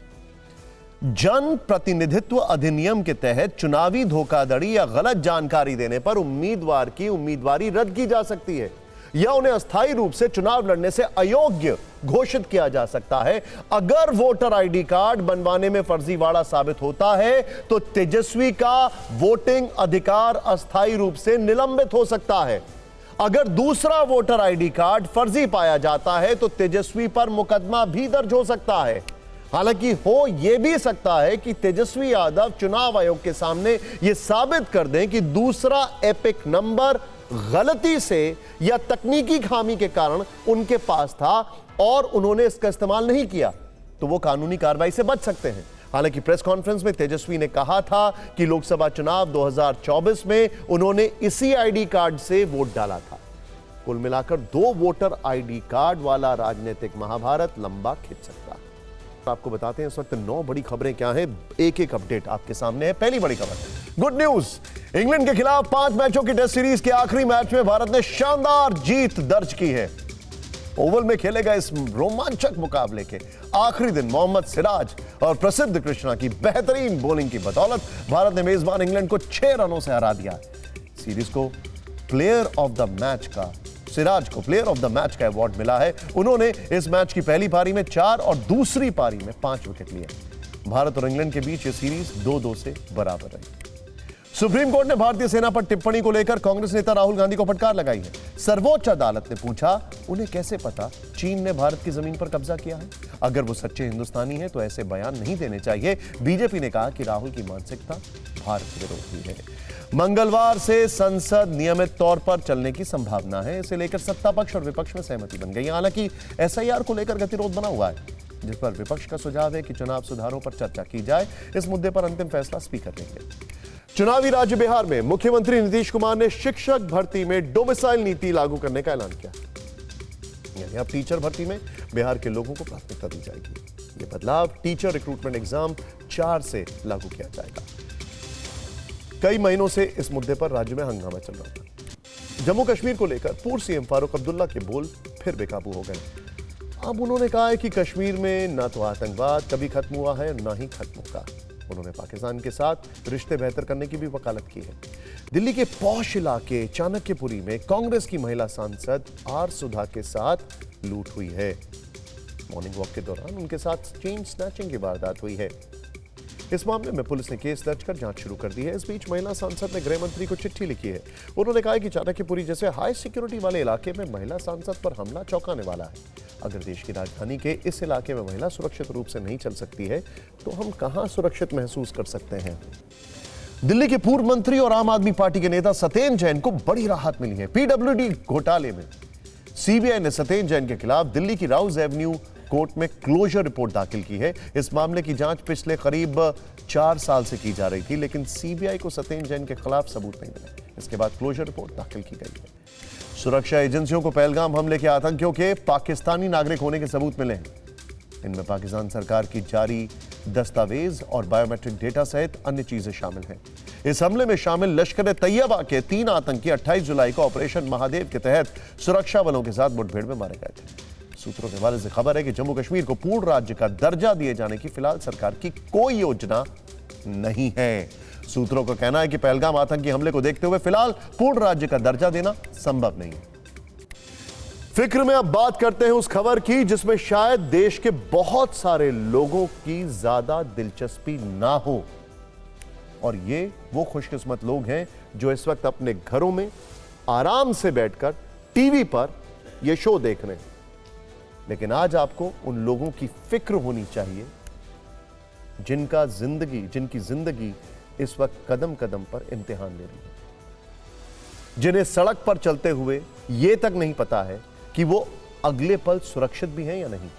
जन प्रतिनिधित्व अधिनियम के तहत चुनावी धोखाधड़ी या गलत जानकारी देने पर उम्मीदवार की उम्मीदवारी रद्द की जा सकती है या उन्हें अस्थायी रूप से चुनाव लड़ने से अयोग्य घोषित किया जा सकता है। अगर वोटर आईडी कार्ड बनवाने में फर्जीवाड़ा साबित होता है तो तेजस्वी का वोटिंग अधिकार अस्थायी रूप से निलंबित हो सकता है। अगर दूसरा वोटर आईडी कार्ड फर्जी पाया जाता है तो तेजस्वी पर मुकदमा भी दर्ज हो सकता है। हालांकि हो यह भी सकता है कि तेजस्वी यादव चुनाव आयोग के सामने यह साबित कर दें कि दूसरा एपिक नंबर गलती से या तकनीकी खामी के कारण उनके पास था और उन्होंने इसका इस्तेमाल नहीं किया, तो वो कानूनी कार्रवाई से बच सकते हैं। हालांकि प्रेस कॉन्फ्रेंस में तेजस्वी ने कहा था कि लोकसभा चुनाव 2024 में उन्होंने इसी आईडी कार्ड से वोट डाला था। कुल मिलाकर 2 वोटर आईडी कार्ड वाला राजनीतिक महाभारत लंबा खिंच सकता है। आपको बताते हैं इस वक्त 9 बड़ी खबरें क्या हैं, एक अपडेट आपके सामने है। पहली बड़ी खबर, गुड न्यूज, इंग्लैंड के खिलाफ 5 मैचों की टेस्ट सीरीज के आखिरी मैच में भारत ने शानदार जीत दर्ज की है। ओवल में खेले गए इस रोमांचक मुकाबले के आखिरी दिन मोहम्मद सिराज और प्रसिद्ध कृष्णा की बेहतरीन बॉलिंग की बदौलत भारत ने मेजबान इंग्लैंड को 6 रनों से हरा दिया। सीरीज को प्लेयर ऑफ द मैच का सिराज को प्लेयर ऑफ द मैच का अवार्ड मिला है। उन्होंने इस मैच की पहली पारी में 4 और दूसरी पारी में 5 विकेट लिए। भारत और इंग्लैंड के बीच यह सीरीज 2-2 से बराबर रही। सुप्रीम कोर्ट ने भारतीय सेना पर टिप्पणी को लेकर कांग्रेस नेता राहुल गांधी को फटकार लगाई है। सर्वोच्च अदालत ने पूछा, उन्हें कैसे पता चीन ने भारत की जमीन पर कब्जा किया है? अगर वो सच्चे हिंदुस्तानी हैं तो ऐसे बयान नहीं देने चाहिए। बीजेपी ने कहा कि राहुल की मानसिकता भारत विरोधी है। मंगलवार से संसद नियमित तौर पर चलने की संभावना है। इसे लेकर सत्ता पक्ष और विपक्ष में सहमति बन गई। हालांकि एसआईआर को लेकर गतिरोध बना हुआ है, जिस पर विपक्ष का सुझाव है कि चुनाव सुधारों पर चर्चा की जाए। इस मुद्दे पर अंतिम फैसला स्पीकर लेंगे। चुनावी राज्य बिहार में मुख्यमंत्री नीतीश कुमार ने शिक्षक भर्ती में डोमिसाइल नीति लागू करने का ऐलान किया। यानी अब टीचर भर्ती में बिहार के लोगों को प्राथमिकता दी जाएगी। यह बदलाव टीचर रिक्रूटमेंट एग्जाम 4 से लागू किया जाएगा। कई महीनों से इस मुद्दे पर राज्य में हंगामा चल रहा था। जम्मू कश्मीर को लेकर पूर्व सीएम फारूक अब्दुल्ला के बोल फिर बेकाबू हो गए। अब उन्होंने कहा है कि कश्मीर में न तो आतंकवाद कभी खत्म हुआ है, न ही खत्म होगा। उन्होंने पाकिस्तान के साथ रिश्ते बेहतर करने की भी वकालत की है। दिल्ली के पौष इलाके चाणक्यपुरी में कांग्रेस की महिला सांसद आर सुधा के साथ लूट हुई है। मॉर्निंग वॉक के दौरान उनके साथ चेन स्नैचिंग की वारदात हुई है। इस मामले में पुलिस ने केस दर्ज कर जांच शुरू कर दी है। इस बीच महिला सांसद ने गृह मंत्री को चिट्ठी लिखी है। उन्होंने कहा कि चाणक्यपुरी जैसे हाई सिक्योरिटी वाले इलाके में महिला सांसद पर हमला चौंकाने वाला है। अगर देश की राजधानी के इस इलाके में महिला सुरक्षित रूप से नहीं चल सकती है तो हम कहां सुरक्षित महसूस कर सकते हैं। दिल्ली के पूर्व मंत्री और आम आदमी पार्टी के नेता सत्येंद्र जैन को बड़ी राहत मिली है। पीडब्ल्यूडी घोटाले में सीबीआई ने सत्येंद्र जैन के खिलाफ दिल्ली की राउज एवेन्यू कोर्ट में क्लोजर रिपोर्ट दाखिल की है। इस मामले की जांच पिछले करीब 4 साल से की जा रही थी, लेकिन सीबीआई को सत्येंद्र जैन के खिलाफ सबूत नहीं मिले। इसके बाद क्लोजर रिपोर्ट दाखिल की गई है। सुरक्षा एजेंसियों को पहलगाम हमले के आतंकियों के पाकिस्तानी नागरिक होने के सबूत मिले हैं। इनमें पाकिस्तान सरकार की जारी दस्तावेज और बायोमेट्रिक डेटा सहित अन्य चीजें शामिल हैं। इस हमले में शामिल लश्कर तैयबा के 3 आतंकी 28 जुलाई को ऑपरेशन महादेव के तहत सुरक्षा बलों के साथ मुठभेड़ में मारे गए थे। सूत्रों के हवाले से खबर है कि जम्मू कश्मीर को पूर्ण राज्य का दर्जा दिए जाने की फिलहाल सरकार की कोई योजना नहीं है। सूत्रों का कहना है कि पहलगाम आतंकी हमले को देखते हुए फिलहाल पूर्ण राज्य का दर्जा देना संभव नहीं है। फिक्र में अब बात करते हैं उस खबर की जिसमें शायद देश के बहुत सारे लोगों की ज्यादा दिलचस्पी ना हो, और ये वो खुशकिस्मत लोग हैं जो इस वक्त अपने घरों में आराम से बैठकर टीवी पर यह शो देख रहे हैं। लेकिन आज आपको उन लोगों की फिक्र होनी चाहिए जिनकी जिंदगी इस वक्त कदम कदम पर इम्तिहान ले रही है, जिन्हें सड़क पर चलते हुए यह तक नहीं पता है कि वो अगले पल सुरक्षित भी हैं या नहीं।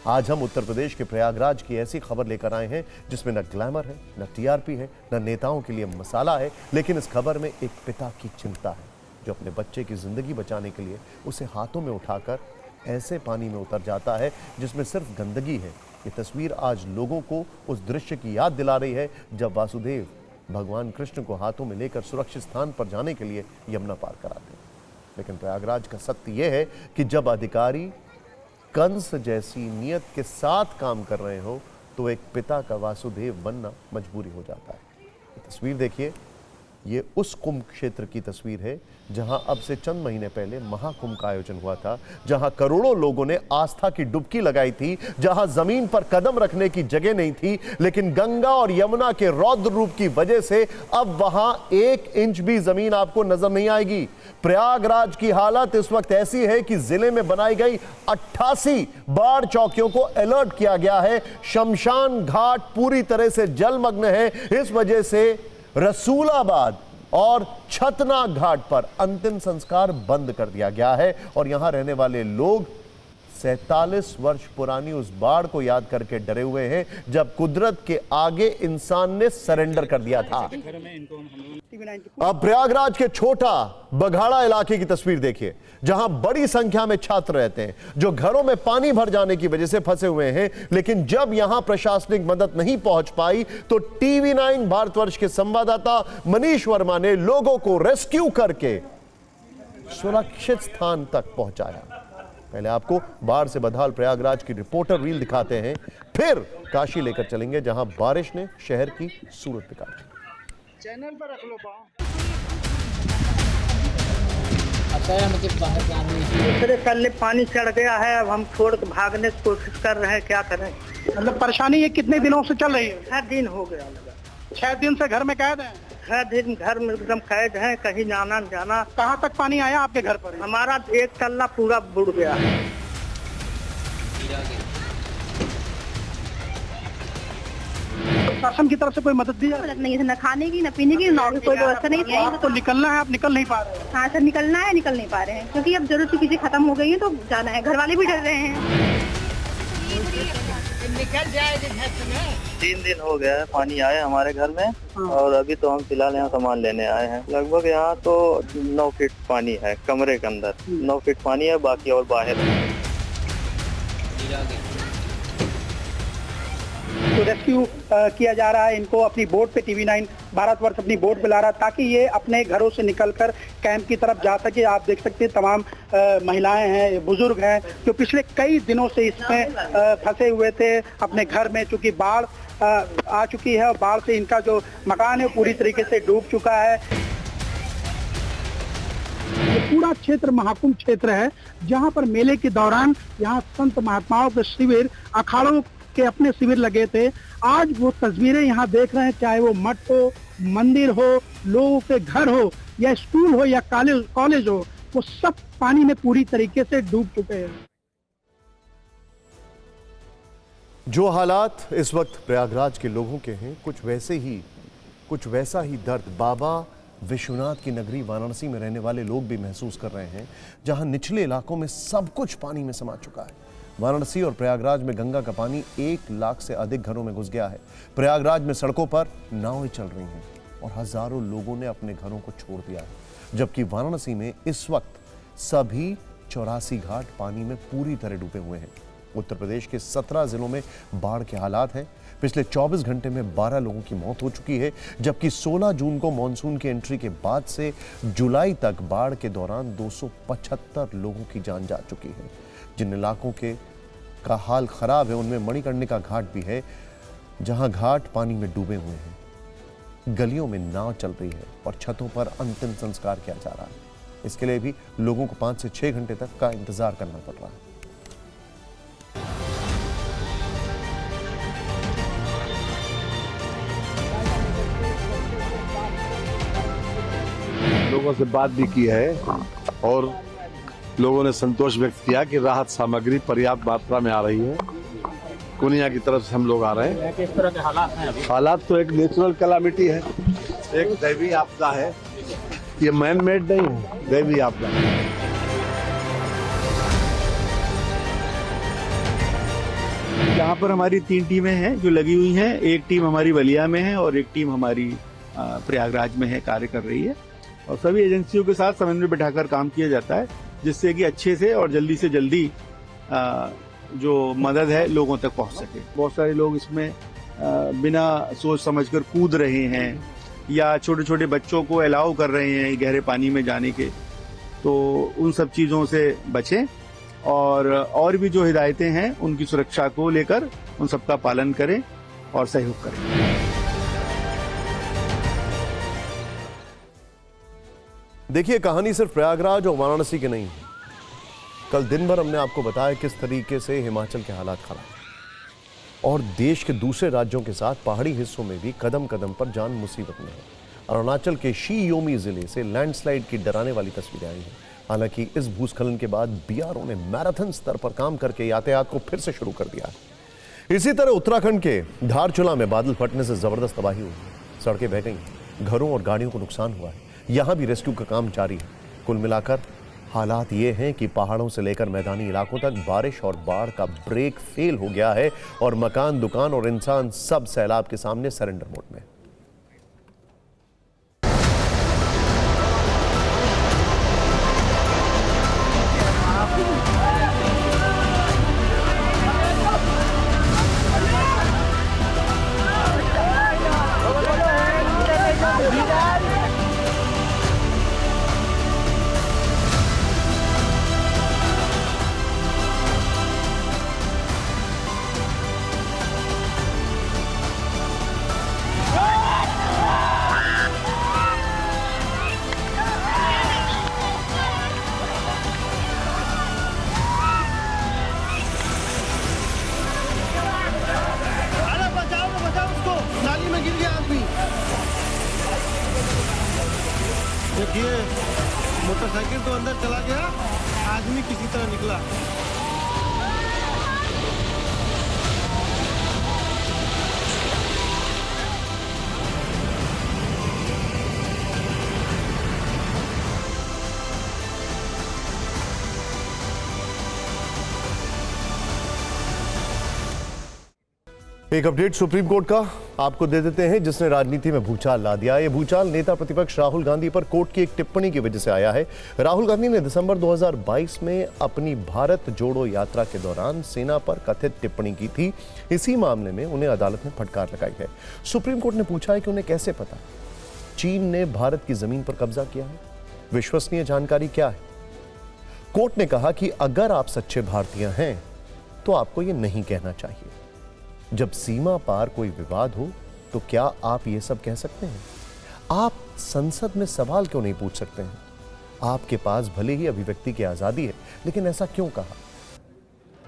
आज हम उत्तर प्रदेश के प्रयागराज की ऐसी खबर लेकर आए हैं जिसमें न ग्लैमर है, न टीआरपी है, न नेताओं के लिए मसाला है, लेकिन इस खबर में एक पिता की चिंता है जो अपने बच्चे की जिंदगी बचाने के लिए उसे हाथों में उठाकर ऐसे पानी में उतर जाता है जिसमें सिर्फ गंदगी है। ये तस्वीर आज लोगों को उस दृश्य की याद दिला रही है जब वासुदेव भगवान कृष्ण को हाथों में लेकर सुरक्षित स्थान पर जाने के लिए यमुना पार कराते हैं। लेकिन प्रयागराज का सत्य यह है कि जब अधिकारी कंस जैसी नियत के साथ काम कर रहे हो तो एक पिता का वासुदेव बनना मजबूरी हो जाता है। तस्वीर देखिए, ये उस कुंभ क्षेत्र की तस्वीर है जहां अब से चंद महीने पहले महाकुंभ का आयोजन हुआ था, जहां करोड़ों लोगों ने आस्था की डुबकी लगाई थी, जहां जमीन पर कदम रखने की जगह नहीं थी, लेकिन गंगा और यमुना के रौद्र रूप की वजह से अब वहां 1 इंच भी जमीन आपको नजर नहीं आएगी। प्रयागराज की हालत इस वक्त ऐसी है कि जिले में बनाई गई 88 बाढ़ चौकियों को अलर्ट किया गया है। शमशान घाट पूरी तरह से जलमग्न है। इस वजह से रसूलाबाद और छतना घाट पर अंतिम संस्कार बंद कर दिया गया है और यहां रहने वाले लोग 47 वर्ष पुरानी उस बाढ़ को याद करके डरे हुए हैं जब कुदरत के आगे इंसान ने सरेंडर कर दिया था। अब प्रयागराज के छोटा बघाड़ा इलाके की तस्वीर देखिए, जहां बड़ी संख्या में छात्र रहते हैं जो घरों में पानी भर जाने की वजह से फंसे हुए हैं, लेकिन जब यहां प्रशासनिक मदद नहीं पहुंच पाई तो TV9 भारतवर्ष के संवाददाता मनीष वर्मा ने लोगों को रेस्क्यू करके सुरक्षित स्थान तक पहुंचाया। पहले आपको बाढ़ से बदहाल प्रयागराज की रिपोर्टर रील दिखाते हैं, फिर काशी लेकर चलेंगे जहां बारिश ने शहर की सूरत बिगाड़ी। चैनल पर रख लो दूसरे कल पानी चढ़ गया है, अब हम छोड़ के भागने की कोशिश कर रहे हैं, क्या करें। मतलब परेशानी ये कितने दिनों से चल रही है? 6 दिन हो गया। 6 दिन से घर में कैद हैं? 6 दिन घर में एकदम कैद है, कहीं जाना न जाना। कहाँ तक पानी आया आपके घर पर? हमारा 1 तल्ला पूरा बुड़ गया है। शासन की तरफ से कोई मदद दी मदद नहीं है, न खाने की न पीने की, न कोई व्यवस्था नहीं है। तो निकलना है, आप निकल नहीं पा रहे? हाँ सर, निकलना है, निकल नहीं पा रहे हैं क्योंकि अब जरूरत की चीजें खत्म हो गई है तो जाना है। घर वाले भी डर रहे हैं। 3 दिन हो गया है पानी आए हमारे घर में और अभी तो हम फिलहाल यहाँ सामान लेने आए हैं। लगभग यहाँ तो 9 फीट पानी है, कमरे के अंदर 9 फीट पानी है, बाकी और बाहर। तो रेस्क्यू किया जा रहा है इनको अपनी बोट पे। TV9 भारतवर्ष अपनी बोट पे ला रहा है ताकि ये अपने घरों से निकलकर कैंप की तरफ जा सके। आप देख सकते हैं तमाम महिलाएं हैं, बुजुर्ग हैं जो पिछले कई दिनों से इसमें फंसे हुए थे अपने घर में, चूंकि बाढ़ आ चुकी है और बाढ़ से इनका जो मकान है पूरी तरीके से डूब चुका है। ये पूरा क्षेत्र महाकुंभ क्षेत्र है जहाँ पर मेले के दौरान यहाँ संत महात्माओं के शिविर, अखाड़ों के अपने शिविर लगे थे। आज वो तस्वीरें यहाँ देख रहे हैं, चाहे वो मठ हो, मंदिर हो, लोगों के घर हो या स्कूल हो या कॉलेज हो, वो सब पानी में पूरी तरीके से डूब चुके हैं। जो हालात इस वक्त प्रयागराज के लोगों के हैं, कुछ वैसा ही दर्द बाबा विश्वनाथ की नगरी वाराणसी में रहने वाले लोग भी महसूस कर रहे हैं, जहां निचले इलाकों में सब कुछ पानी में समा चुका है। वाराणसी और प्रयागराज में गंगा का पानी 1 लाख से अधिक घरों में घुस गया है। प्रयागराज में सड़कों पर नावें चल रही हैं और हजारों लोगों ने अपने घरों को छोड़ दिया है, जबकि वाराणसी में इस वक्त सभी 84 घाट पानी में पूरी तरह डूबे हुए हैं। उत्तर प्रदेश के 17 जिलों में बाढ़ के हालात हैं। पिछले 24 घंटे में 12 लोगों की मौत हो चुकी है, जबकि 16 जून को मानसून की एंट्री के बाद से जुलाई तक बाढ़ के दौरान 275 लोगों की जान जा चुकी है। जिन इलाकों का हाल खराब है उनमें मणिकर्णिका घाट भी है, जहां घाट पानी में डूबे हुए हैं। गलियों में नाव चल रही है और छतों पर अंतिम संस्कार किया जा रहा है। इसके लिए भी लोगों को 5 से 6 घंटे तक का इंतजार करना पड़ रहा है। लोगों से बात भी की है और लोगों ने संतोष व्यक्त किया कि राहत सामग्री पर्याप्त मात्रा में आ रही है। कुनिया की तरफ से हम लोग आ रहे हैं। किस तरह के हालात हैं अभी? हालात तो एक नेचुरल कैलामिटी है, एक दैवी आपदा है, ये मैन मेड नहीं है, दैवी आपदा है। यहाँ पर हमारी 3 टीमें हैं जो लगी हुई हैं। एक टीम हमारी बलिया में है और एक टीम हमारी प्रयागराज में है, कार्य कर रही है और सभी एजेंसियों के साथ समन्वय बिठाकर काम किया जाता है, जिससे कि अच्छे से और जल्दी से जल्दी जो मदद है लोगों तक पहुंच सके। बहुत सारे लोग इसमें बिना सोच समझकर कूद रहे हैं या छोटे छोटे बच्चों को अलाउ कर रहे हैं गहरे पानी में जाने के, तो उन सब चीज़ों से बचें और भी जो हिदायतें हैं उनकी सुरक्षा को लेकर उन सबका पालन करें और सहयोग करें। देखिए, कहानी सिर्फ प्रयागराज और वाराणसी की नहीं है। कल दिन भर हमने आपको बताया किस तरीके से हिमाचल के हालात खराब और देश के दूसरे राज्यों के साथ पहाड़ी हिस्सों में भी कदम कदम पर जान मुसीबत में है। अरुणाचल के शी योमी जिले से लैंडस्लाइड की डराने वाली तस्वीरें आई हैं। हालांकि इस भूस्खलन के बाद बीआरओ ने मैराथन स्तर पर काम करके यातायात को फिर से शुरू कर दिया है। इसी तरह उत्तराखंड के धारचूला में बादल फटने से जबरदस्त तबाही हुई, सड़कें बह गई, घरों और गाड़ियों को नुकसान हुआ है। यहां भी रेस्क्यू का काम जारी है। कुल मिलाकर हालात ये हैं कि पहाड़ों से लेकर मैदानी इलाकों तक बारिश और बाढ़ का ब्रेक फेल हो गया है और मकान, दुकान और इंसान सब सैलाब के सामने सरेंडर मोड में। देखिए, मोटरसाइकिल तो अंदर चला गया, आदमी किसी तरह निकला। एक अपडेट सुप्रीम कोर्ट का आपको दे देते हैं, जिसने राजनीति में भूचाल ला दिया। ये भूचाल नेता प्रतिपक्ष राहुल गांधी पर कोर्ट की एक टिप्पणी की वजह से आया है। राहुल गांधी ने दिसंबर 2022 में अपनी भारत जोड़ो यात्रा के दौरान सेना पर कथित टिप्पणी की थी। इसी मामले में उन्हें अदालत ने फटकार लगाई है। सुप्रीम कोर्ट ने पूछा है कि उन्हें कैसे पता चीन ने भारत की जमीन पर कब्जा किया है, विश्वसनीय जानकारी क्या है। कोर्ट ने कहा कि अगर आप सच्चे भारतीय हैं तो आपको यह नहीं कहना चाहिए। जब सीमा पार कोई विवाद हो तो क्या आप ये सब कह सकते हैं? आप संसद में सवाल क्यों नहीं पूछ सकते हैं? आपके पास भले ही अभिव्यक्ति की आजादी है, लेकिन ऐसा क्यों कहा?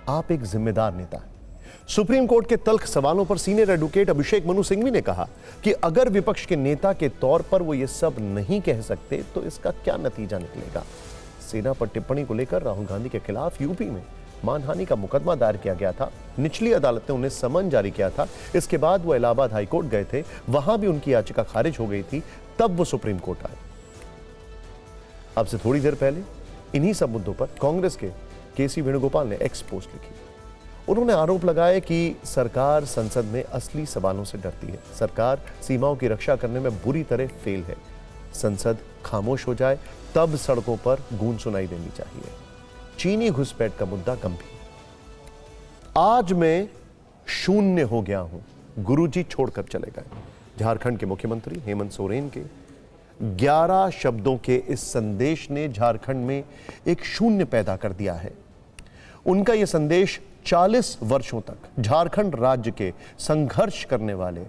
आप एक जिम्मेदार नेता हैं। सुप्रीम कोर्ट के तल्ख सवालों पर सीनियर एडवोकेट अभिषेक मनु सिंघवी ने कहा कि अगर विपक्ष के नेता के तौर पर वो ये सब नहीं कह सकते तो इसका क्या नतीजा निकलेगा। सेना पर टिप्पणी को लेकर राहुल गांधी के खिलाफ यूपी में मानहानि का मुकदमा दायर किया गया था। निचली अदालत ने उन्हें समन जारी किया था। इसके बाद वो इलाहाबाद हाईकोर्ट गए थे, वहां भी उनकी याचिका खारिज हो गई थी, तब वो सुप्रीम कोर्ट आए। अब से थोड़ी देर पहले इन्हीं सब मुद्दों पर कांग्रेस के केसी वेणुगोपाल ने एक्स पोस्ट लिखी। उन्होंने आरोप लगाया कि सरकार संसद में असली सवालों से डरती है। सरकार सीमाओं की रक्षा करने में बुरी तरह फेल है। संसद खामोश हो जाए तब सड़कों पर गूंज सुनाई देनी चाहिए। चीनी घुसपैठ का मुद्दा गंभीर। आज मैं शून्य हो गया हूं, गुरुजी छोड़कर चले गए। झारखंड के मुख्यमंत्री हेमंत सोरेन के 11 शब्दों के इस संदेश ने झारखंड में एक शून्य पैदा कर दिया है। उनका यह संदेश 40 वर्षों तक झारखंड राज्य के संघर्ष करने वाले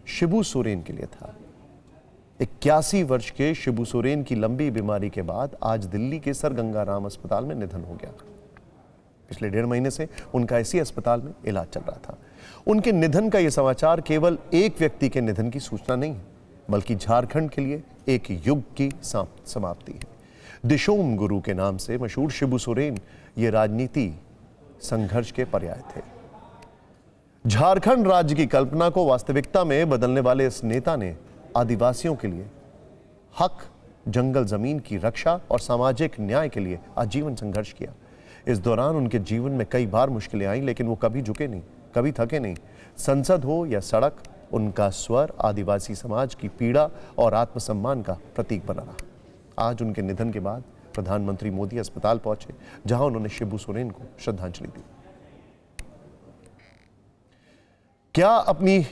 शिबू सोरेन के लिए था। 81 वर्ष के शिबू सोरेन की लंबी बीमारी के बाद आज दिल्ली के सर गंगाराम अस्पताल में निधन हो गया। पिछले 1.5 महीने से उनका इसी अस्पताल में इलाज चल रहा था। उनके निधन का यह समाचार केवल एक व्यक्ति के निधन की सूचना नहीं है, बल्कि झारखंड के लिए एक युग की समाप्ति है। दिशोम गुरु के नाम से मशहूर शिबू सोरेन ये राजनीति संघर्ष के पर्याय थे। झारखंड राज्य की कल्पना को वास्तविकता में बदलने वाले इस नेता ने आदिवासियों के लिए हक, जंगल जमीन की रक्षा और सामाजिक न्याय के लिए आजीवन संघर्ष किया। इस दौरान उनके जीवन में कई बार मुश्किलें आई, लेकिन वो कभी झुके नहीं, कभी थके नहीं। संसद हो या सड़क, उनका स्वर आदिवासी समाज की पीड़ा और आत्मसम्मान का प्रतीक बना रहा। आज उनके निधन के बाद प्रधानमंत्री मोदी अस्पताल पहुंचे, जहां उन्होंने शिबू सोरेन को श्रद्धांजलि दी। क्या अपनी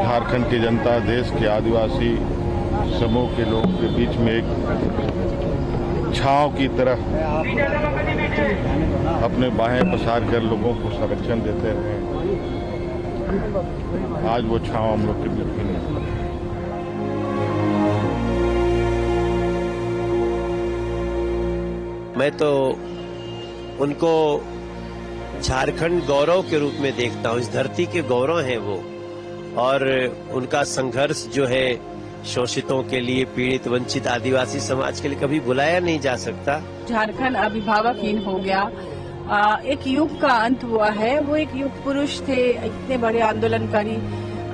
झारखंड की जनता, देश के आदिवासी समूह के लोगों के बीच में एक छांव की तरह अपने बाहें पसार कर लोगों को संरक्षण देते रहे। आज वो छांव हम लोग के बीच भी नहीं। मैं तो उनको झारखंड गौरव के रूप में देखता हूँ। इस धरती के गौरव हैं वो, और उनका संघर्ष जो है शोषितों के लिए, पीड़ित वंचित आदिवासी समाज के लिए कभी भुलाया नहीं जा सकता। झारखंड अभिभावकहीन हो गया, एक युग का अंत हुआ है। वो एक युग पुरुष थे, इतने बड़े आंदोलनकारी,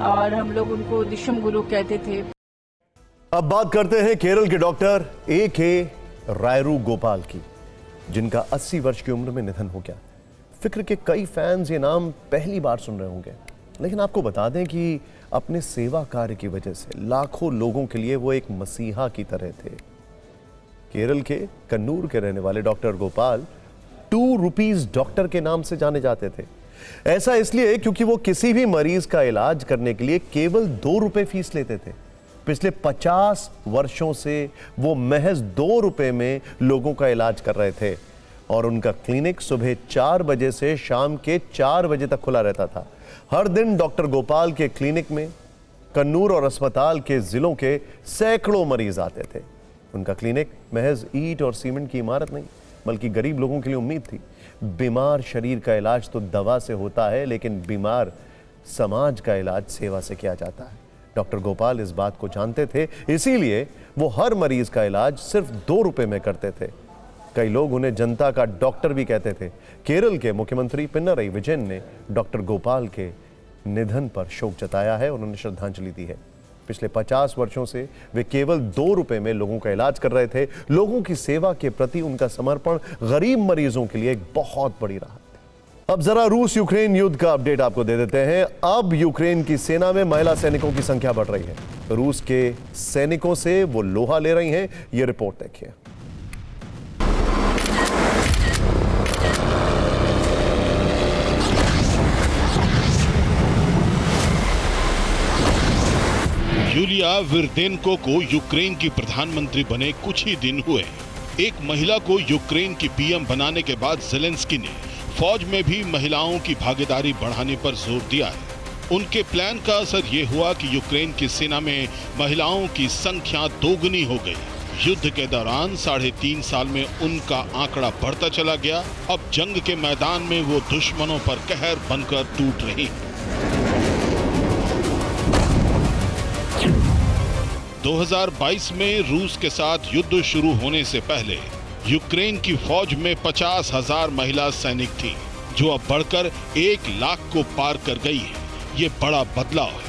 और हम लोग उनको दिशम गुरु कहते थे। अब बात करते हैं केरल के डॉक्टर A.K. रायरू गोपाल की, जिनका 80 वर्ष की उम्र में निधन हो गया। फिक्र के कई फैंस ये नाम पहली बार सुन रहे होंगे, लेकिन आपको बता दें कि अपने सेवा कार्य की वजह से लाखों लोगों के लिए वो एक मसीहा की तरह थे। केरल के कन्नूर के रहने वाले डॉक्टर गोपाल 2 रुपीस डॉक्टर के नाम से जाने जाते थे। ऐसा इसलिए क्योंकि वो किसी भी मरीज का इलाज करने के लिए केवल 2 रुपए फीस लेते थे। पिछले 50 वर्षों से वो महज 2 रुपए में लोगों का इलाज कर रहे थे, और उनका क्लिनिक सुबह 4 बजे से शाम के 4 बजे तक खुला रहता था। हर दिन डॉक्टर गोपाल के क्लिनिक में कन्नूर और अस्पताल के जिलों के सैकड़ों मरीज आते थे। उनका क्लिनिक महज ईंट और सीमेंट की इमारत नहीं, बल्कि गरीब लोगों के लिए उम्मीद थी। बीमार शरीर का इलाज तो दवा से होता है, लेकिन बीमार समाज का इलाज सेवा से किया जाता है। डॉक्टर गोपाल इस बात को जानते थे, इसीलिए वो हर मरीज का इलाज सिर्फ 2 रुपए में करते थे। कई लोग उन्हें जनता का डॉक्टर भी कहते थे। केरल के मुख्यमंत्री पिनरई विजयन ने डॉक्टर गोपाल के निधन पर शोक जताया है और उन्हें श्रद्धांजलि दी है। पिछले 50 वर्षों से वे केवल 2 रुपए में लोगों का इलाज कर रहे थे। लोगों की सेवा के प्रति उनका समर्पण गरीब मरीजों के लिए एक बहुत बड़ी राहत है। अब जरा रूस यूक्रेन युद्ध का अपडेट आपको दे देते हैं। अब यूक्रेन की सेना में महिला सैनिकों की संख्या बढ़ रही है। रूस के सैनिकों से वो लोहा ले रही हैं। ये रिपोर्ट देखिए। यूलिया विरदेनको को यूक्रेन की प्रधानमंत्री बने कुछ ही दिन हुए। एक महिला को यूक्रेन की पीएम बनाने के बाद ज़ेलेंस्की ने फौज में भी महिलाओं की भागीदारी बढ़ाने पर जोर दिया है। उनके प्लान का असर ये हुआ कि यूक्रेन की सेना में महिलाओं की संख्या दोगुनी हो गई। युद्ध के दौरान 3.5 साल में उनका आंकड़ा बढ़ता चला गया। अब जंग के मैदान में वो दुश्मनों पर कहर बनकर टूट रही हैं। 2022 में रूस के साथ युद्ध शुरू होने से पहले यूक्रेन की फौज में 50,000 महिला सैनिक थी, जो अब बढ़कर 1 लाख को पार कर गई है। ये बड़ा बदलाव है।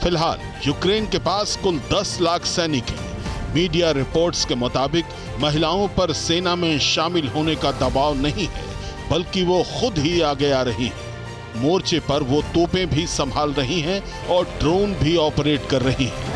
फिलहाल यूक्रेन के पास कुल 10 लाख सैनिक हैं। मीडिया रिपोर्ट्स के मुताबिक महिलाओं पर सेना में शामिल होने का दबाव नहीं है, बल्कि वो खुद ही आगे आ रही हैं। मोर्चे पर वो तोपें भी संभाल रही हैं और ड्रोन भी ऑपरेट कर रही हैं।